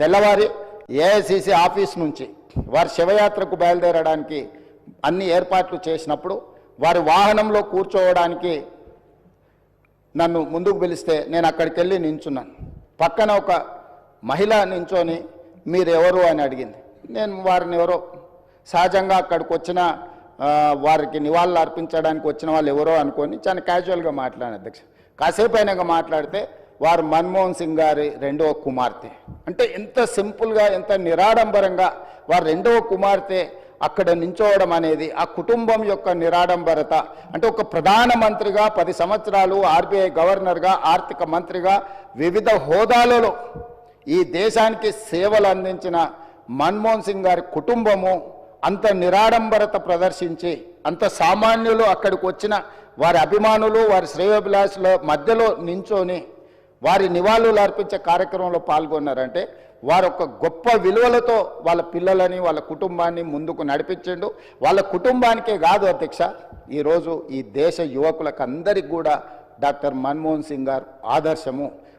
తెల్లవారి AICC office నుంచి వారి శివయాత్రకు బయలుదేరడానికి అన్ని ఏర్పాట్లు చేసినప్పుడు వారి వాహనంలో కూర్చోవడానికి నన్ను ముందుకు పిలిస్తే నేను అక్కడికి వెళ్ళి నించున్నాను. పక్కన ఒక మహిళ నించొని మీరెవరు అని అడిగింది. నేను వారిని ఎవరో సహజంగా అక్కడికి వచ్చిన వారికి నివాళులు అర్పించడానికి వచ్చిన వాళ్ళు ఎవరో అనుకొని చాలా క్యాజువల్గా మాట్లాడాను అధ్యక్ష. కాసేపు అయినాక మాట్లాడితే వారు మన్మోహన్ సింగ్ గారి రెండవ కుమార్తె. అంటే ఎంత సింపుల్గా ఎంత నిరాడంబరంగా వారి రెండవ కుమార్తె అక్కడ నించోవడం అనేది ఆ కుటుంబం యొక్క నిరాడంబరత. అంటే ఒక ప్రధానమంత్రిగా 10 సంవత్సరాలు, ఆర్బీఐ గవర్నర్గా, ఆర్థిక మంత్రిగా వివిధ హోదాలలో ఈ దేశానికి సేవలు అందించిన మన్మోహన్ సింగ్ గారి కుటుంబము అంత నిరాడంబరత ప్రదర్శించి అంత సామాన్యులు అక్కడికి వచ్చిన వారి అభిమానులు వారి శ్రేయోభిలాషుల మధ్యలో నించొని వారి నివాళులు అర్పించే కార్యక్రమంలో పాల్గొన్నారంటే వారు ఒక గొప్ప విలువలతో వాళ్ళ పిల్లలని వాళ్ళ కుటుంబాన్ని ముందుకు నడిపించిండు. వాళ్ళ కుటుంబానికే కాదు అధ్యక్ష, ఈరోజు ఈ దేశ యువకులకు అందరికీ కూడా డాక్టర్ మన్మోహన్ సింగ్ గారు ఆదర్శము.